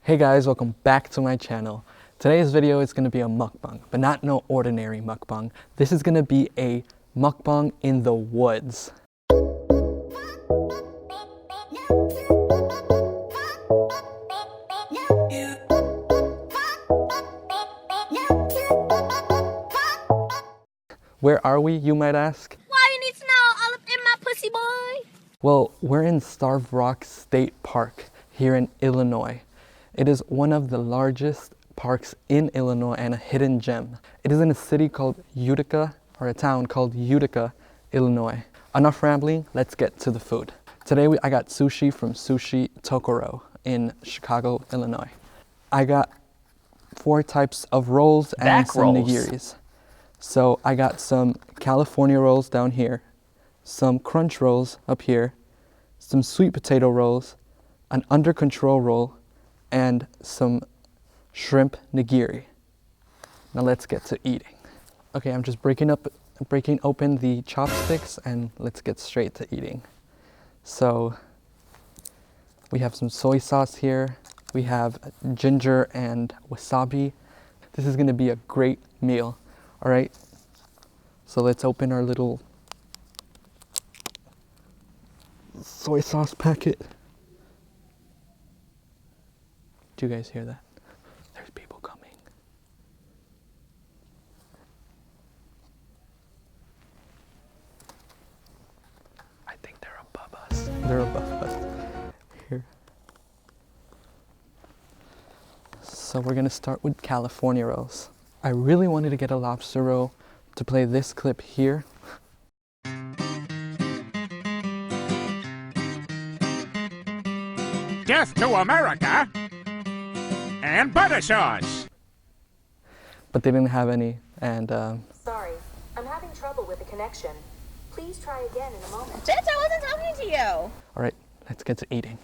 Hey guys, welcome back to my channel. Today's video is going to be a mukbang, but not no ordinary mukbang. This is going to be a mukbang in the woods. Where are we, you might ask? Why you need to know all up in my pussy, boy? Well, we're in Starved Rock State Park here in Illinois. It is one of the largest parks in Illinois and a hidden gem. It is in a city called Utica, or a town called Utica, Illinois. Enough rambling, let's get to the food. Today I got sushi from Sushi Tokoro in Chicago, Illinois. I got 4 types of rolls and some nigiris. So I got some California rolls down here, some crunch rolls up here, some sweet potato rolls, an under control roll, and some shrimp nigiri. Now let's get to eating. Okay, I'm just breaking open the chopsticks and let's get straight to eating. So we have some soy sauce here. We have ginger and wasabi. This is gonna be a great meal. All right, so let's open our little soy sauce packet. Do you guys hear that? There's people coming. I think they're above us. They're above us. Here. So we're gonna start with California rolls. I really wanted to get a lobster roll to play this clip here. Death to America and butter sauce. But they didn't have any, and Sorry, I'm having trouble with the connection. Please try again in a moment. Bitch, I wasn't talking to you. all right, let's get to eating.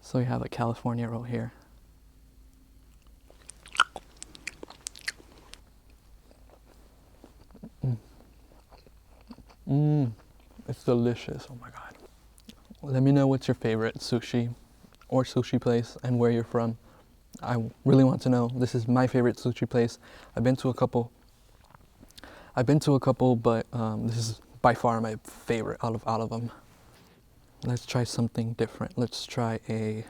So we have a California roll here. It's delicious, oh my God. Let me know what's your favorite sushi or sushi place and where you're from. I really want to know. This is my favorite sushi place. I've been to a couple, but this is by far my favorite out of them. Let's try something different. Let's try a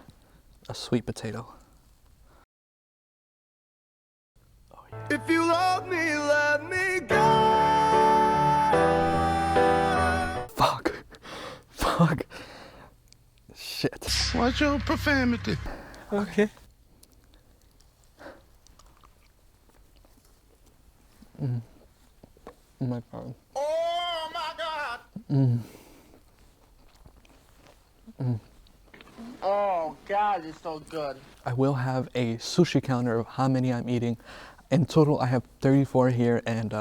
sweet potato. Oh, yeah. If you love me, let me go. Fuck. Shit. What's your profanity? Okay. Oh my God. Oh my God. Oh God, it's so good. I will have a sushi counter of how many I'm eating. In total, I have 34 here, and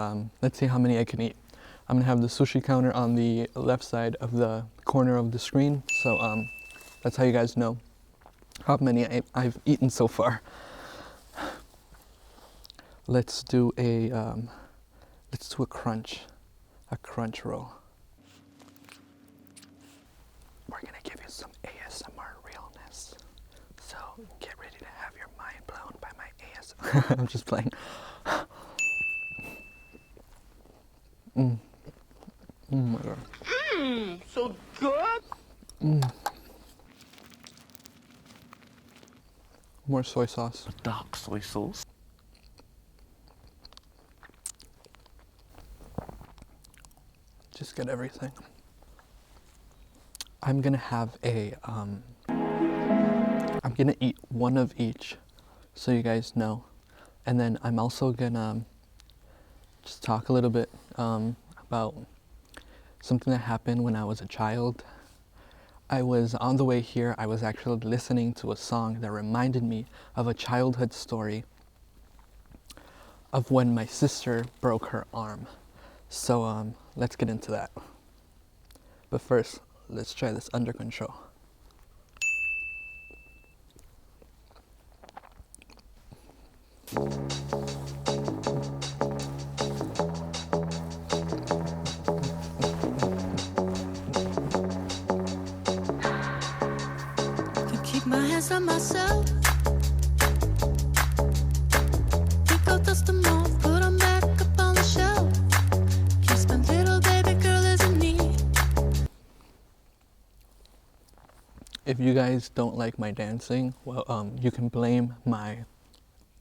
let's see how many I can eat. I'm gonna have the sushi counter on the left side of the corner of the screen, so that's how you guys know how many I've eaten so far. Let's do a crunch roll. We're gonna give you some ASMR realness, so get ready to have your mind blown by my ASMR. I'm just playing. Oh my God. So good. More soy sauce. Dark soy sauce. Just get everything. I'm gonna have I'm gonna eat one of each, so you guys know. And then I'm also gonna just talk a little bit about something that happened when I was a child. I was on the way here, I was actually listening to a song that reminded me of a childhood story of when my sister broke her arm. So let's get into that. But first, let's try this under control. my hands on myself. Pick out dust them off, put them back up on the shelf. Kiss my little baby girl is in need. If you guys don't like my dancing, well, you can blame my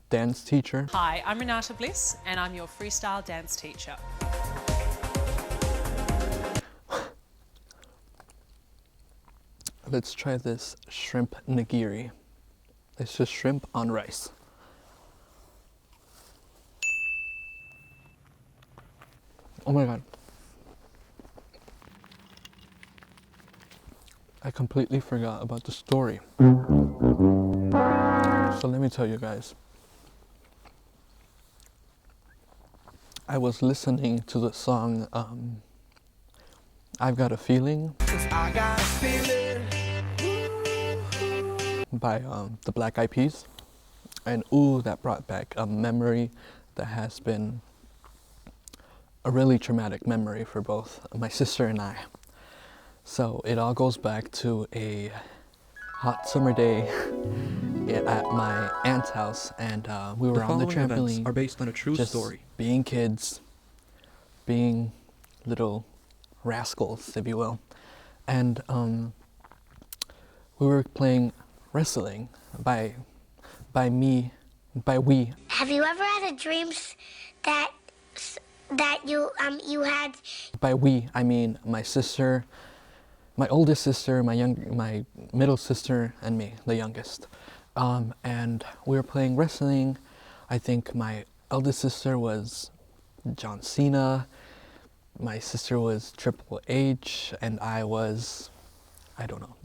dance teacher. Hi, I'm Renata Bliss and I'm your freestyle dance teacher. Let's try this shrimp nigiri. It's just shrimp on rice. Oh my god. I completely forgot about the story. So let me tell you guys. I was listening to the song I've Got a Feeling. I got a feeling. By the Black Eyed Peas, and ooh, that brought back a memory that has been a really traumatic memory for both my sister and I. So it all goes back to a hot summer day at my aunt's house, and we were on the trampoline. Are based on a true just story. Being kids, being little rascals, if you will, and we were playing wrestling by we. Have you ever had a dream that you had? By we, I mean my sister, my oldest sister, my middle sister, and me, the youngest. And we were playing wrestling. I think my eldest sister was John Cena, my sister was Triple H, and I was, I don't know,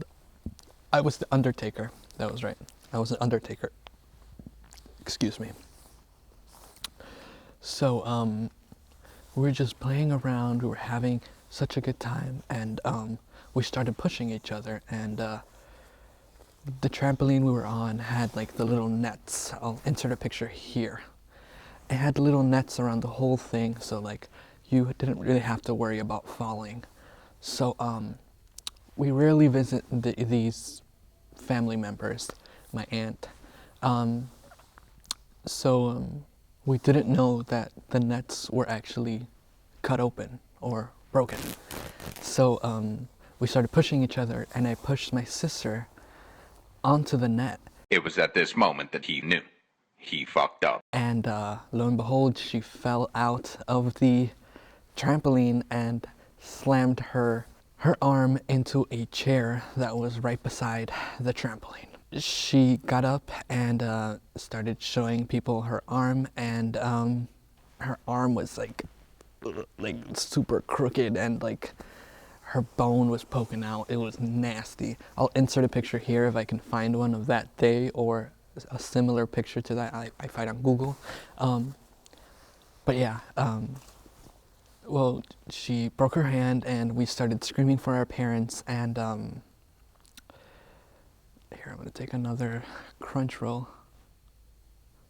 I was the Undertaker. That was right. I was an Undertaker. Excuse me. So, we were just playing around. We were having such a good time, and we started pushing each other. And the trampoline we were on had like the little nets. I'll insert a picture here. It had little nets around the whole thing, so like you didn't really have to worry about falling. So, we rarely visit these family members, my aunt. We didn't know that the nets were actually cut open or broken. So we started pushing each other, and I pushed my sister onto the net. It was at this moment that he knew. He fucked up. And lo and behold, she fell out of the trampoline and slammed her arm into a chair that was right beside the trampoline. She got up and started showing people her arm, and her arm was like super crooked, and like her bone was poking out. It was nasty. I'll insert a picture here if I can find one of that day, or a similar picture to that I find on Google. But yeah, well, she broke her hand, and we started screaming for our parents, and here, I'm gonna take another crunch roll.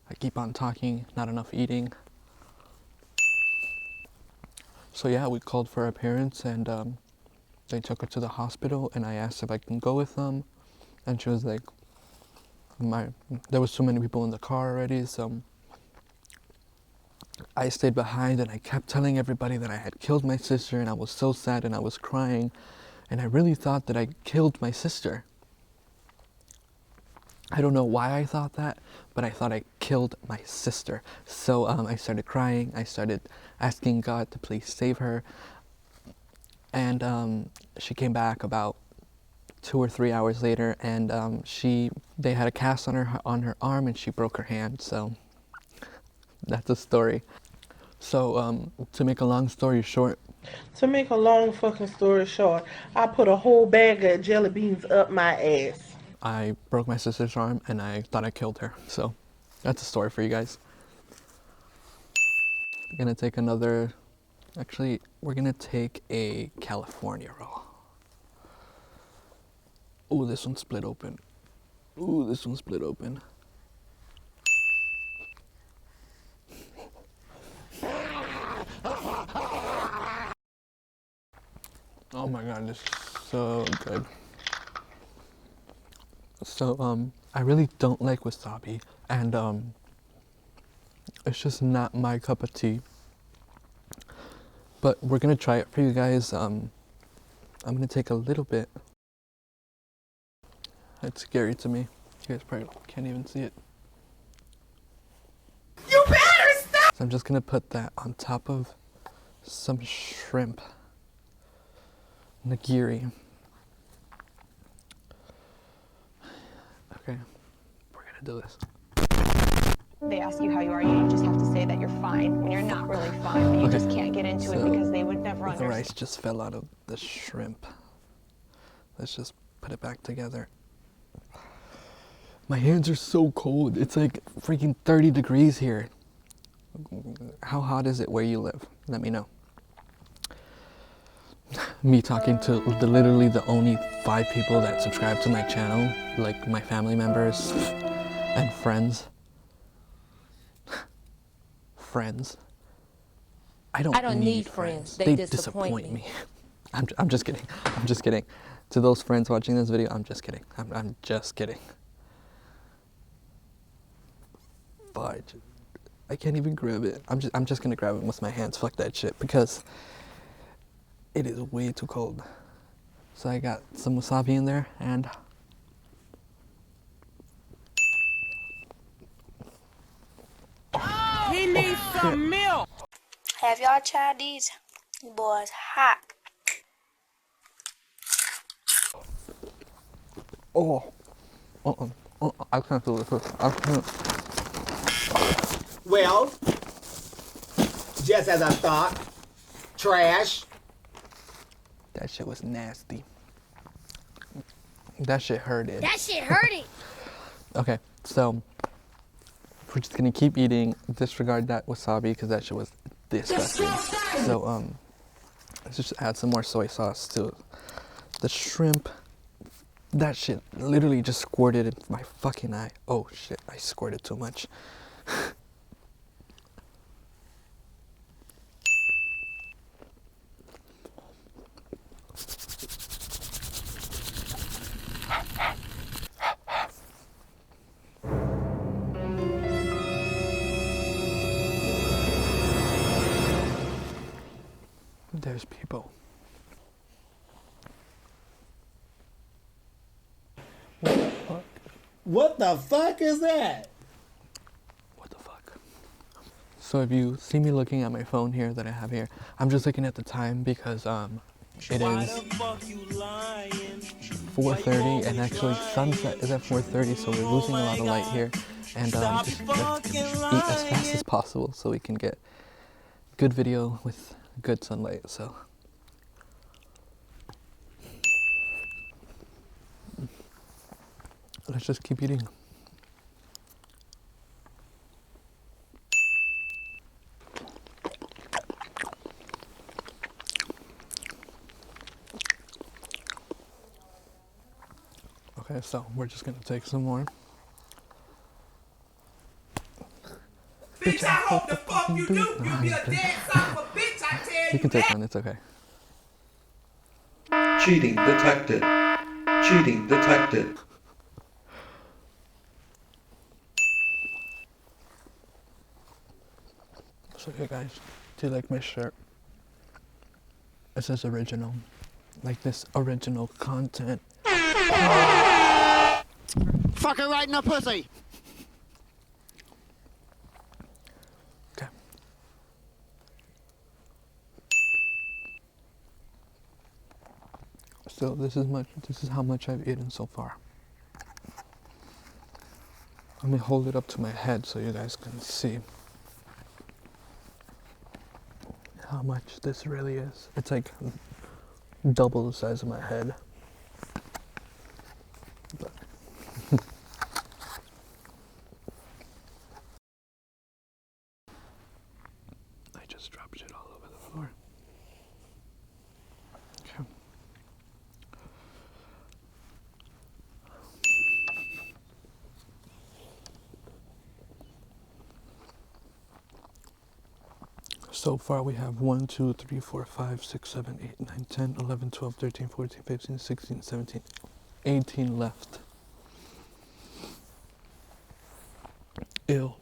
I keep on talking, not enough eating. So yeah, we called for our parents, and they took her to the hospital, and I asked if I can go with them, and she was like, there was so many people in the car already, so I stayed behind, and I kept telling everybody that I had killed my sister, and I was so sad, and I was crying, and I really thought that I killed my sister. I don't know why I thought that, but I thought I killed my sister. So I started crying. I started asking God to please save her. And she came back about 2 or 3 hours later, and they had a cast on her arm, and she broke her hand. So that's a story. So to make a long story short. To make a long fucking story short, I put a whole bag of jelly beans up my ass. I broke my sister's arm, and I thought I killed her. So that's a story for you guys. We're gonna take another, actually, we're gonna take a California roll. Ooh, this one's split open. Ooh, this one's split open. Oh my God, this is so good. So I really don't like wasabi, and it's just not my cup of tea. But we're gonna try it for you guys. I'm gonna take a little bit. It's scary to me. You guys probably can't even see it. You better stop! So I'm just gonna put that on top of some shrimp. Nigiri. Okay, we're gonna do this. They ask you how you are, you just have to say that you're fine when you're not really fine, but you just can't get into it because they would never The understand. rice just fell out of the shrimp. Let's just put it back together. My hands are so cold. It's like freaking 30 degrees here. How hot is it where you live? Let me know. Me talking to literally the only 5 people that subscribe to my channel, like my family members and friends. Friends. I don't need friends. They disappoint me. I'm just kidding. I'm just kidding. To those friends watching this video, I'm just kidding. I'm just kidding. But I can't even grab it. I'm just gonna grab it with my hands. Fuck that shit, because it is way too cold. So I got some wasabi in there, and He needs some milk. Have y'all tried these? Boys, hot. I can't do this. I can't. Well, just as I thought, trash. That shit was nasty. That shit hurted. That shit hurting. Okay, so we're just gonna keep eating. Disregard that wasabi because that shit was disgusting. So let's just add some more soy sauce to the shrimp. That shit literally just squirted in my fucking eye. Oh shit, I squirted too much. There's people. What the fuck? What the fuck is that? What the fuck? So if you see me looking at my phone here that I have here, I'm just looking at the time because it is 4:30 and actually sunset is at 4:30, so we're losing a lot of light here, and just eat as fast as possible so we can get good video with good sunlight. So let's just keep eating. Okay, so we're just gonna take some more. Bitch, I hope the fuck you do. You be a dead son of a bitch, I tell you. You can take one, it's okay. Cheating detected. Cheating detected. So hey guys, do you like my shirt? It says original. Like this original content. Fuck her right in the pussy. Okay. So this is how much I've eaten so far. Let me hold it up to my head so you guys can see how much this really is. It's like double the size of my head. But I just dropped shit all over the floor. Okay. So far we have 1, 2, 3, 4, 5, 6, 7, 8, 9, 10, 11, 12, 13, 14, 15, 16, 17, 18 left. Ew.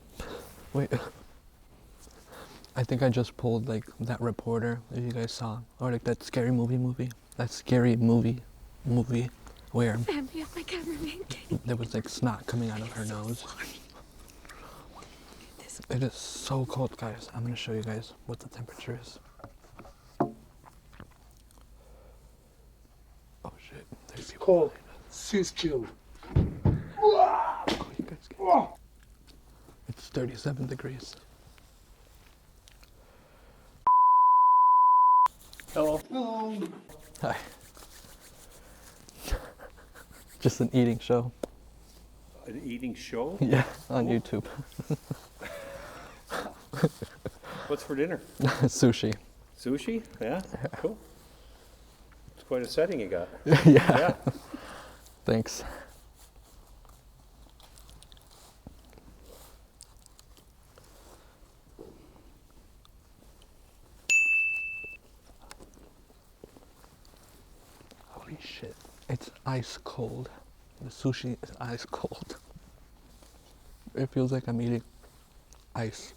Wait. I think I just pulled like that reporter that you guys saw, or like that scary movie. That scary movie where there was like snot coming out of her nose. It is so cold, guys. I'm gonna show you guys what the temperature is. Oh shit, there's people Cold. She's chilling. Oh, you guys can. It's 37 degrees. Hello. Hello. Hi. Just an eating show. An eating show? Yeah, on YouTube. What's for dinner? Sushi. Sushi? Yeah? Cool. It's quite a setting you got. Yeah. Thanks. Holy shit. It's ice cold. The sushi is ice cold. It feels like I'm eating ice.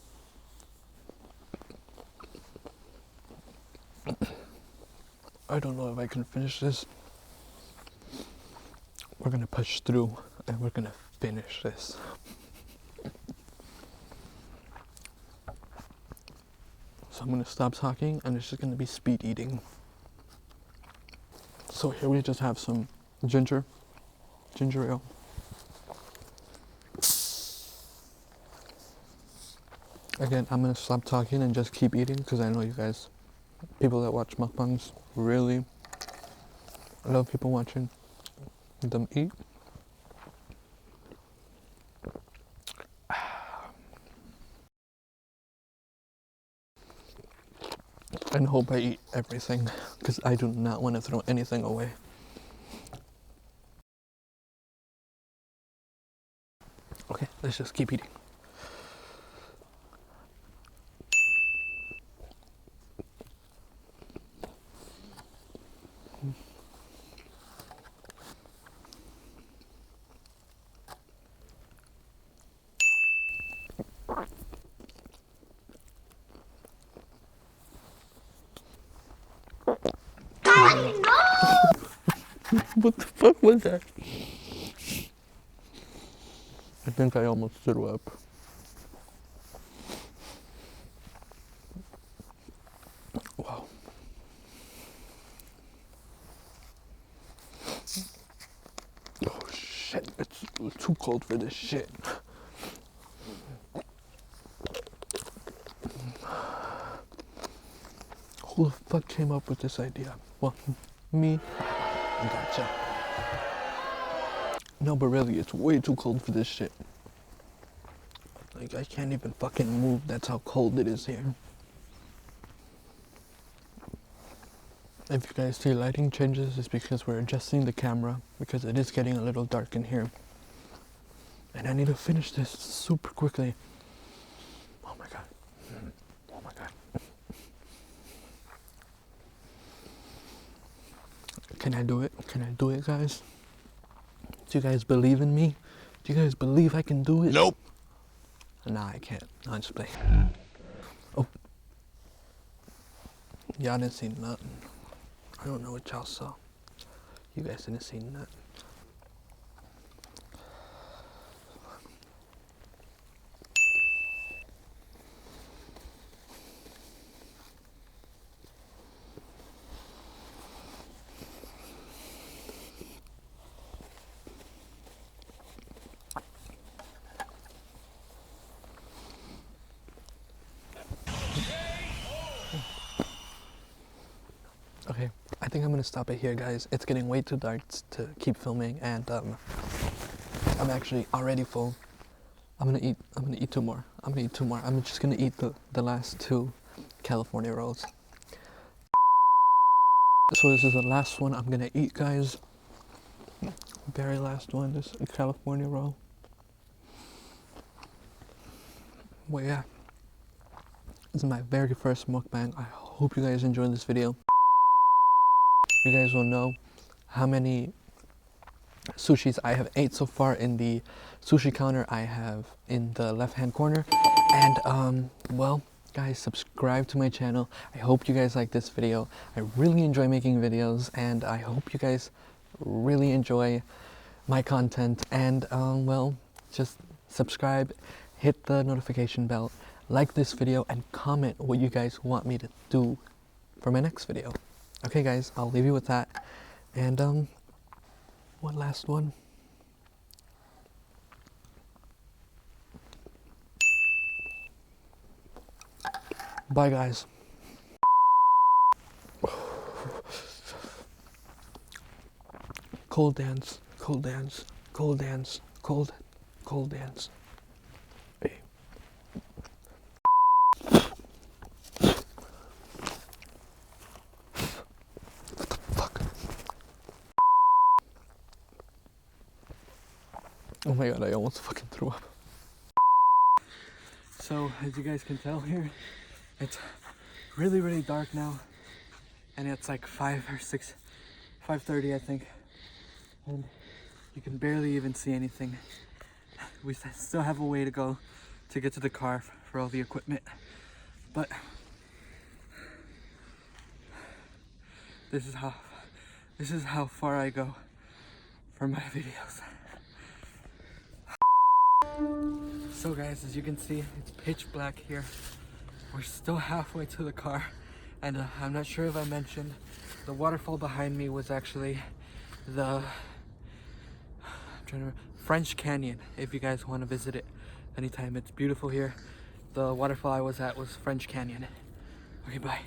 I don't know if I can finish this. We're gonna push through and we're gonna finish this. So I'm gonna stop talking and it's just gonna be speed eating. So here we just have some ginger ale. Again, I'm gonna stop talking and just keep eating because I know you guys, people that watch mukbangs, really love people watching them eat. And hope I eat everything because I do not want to throw anything away. Okay, let's just keep eating. What the fuck was that? I think I almost threw up. Wow. Oh shit, it's too cold for this shit. Who the fuck came up with this idea? Well, me. Gotcha. No, but really, it's way too cold for this shit. Like, I can't even fucking move. That's how cold it is here. If you guys see lighting changes, it's because we're adjusting the camera because it is getting a little dark in here. And I need to finish this super quickly. Oh my god. Oh my god. Can I do it? Can I do it, guys? Do you guys believe in me? Do you guys believe I can do it? Nope. Nah, I can't. No, I'm just playing. Oh. Y'all didn't see nothing. I don't know what y'all saw. You guys didn't see nothing. Okay, I think I'm gonna stop it here, guys. It's getting way too dark to keep filming, and I'm actually already full. I'm gonna eat two more. I'm just gonna eat the last two California rolls. So this is the last one I'm gonna eat, guys. Very last one, this California roll. Well, yeah. This is my very first mukbang. I hope you guys enjoyed this video. You guys will know how many sushis. I have 8 so far in the sushi counter I have in the left hand corner. And well guys, subscribe to my channel. I hope you guys like this video. I really enjoy making videos, and I hope you guys really enjoy my content. And well, just subscribe, hit the notification bell, like this video, and comment what you guys want me to do for my next video. Okay guys, I'll leave you with that. And one last one. Bye guys. Cold dance, cold dance, cold dance, cold dance. Hey. What the fuck? Oh my god, I almost fucking threw up. So, as you guys can tell here, it's really dark now, and it's like 5:30 I think, and you can barely even see anything. We still have a way to go to get to the car for all the equipment, but this is how far I go for my videos. So guys, as you can see, it's pitch black here. We're still halfway to the car, and I'm not sure if I mentioned, the waterfall behind me was actually the French Canyon. If you guys want to visit it anytime, it's beautiful here. The waterfall I was at was French Canyon. Okay, bye.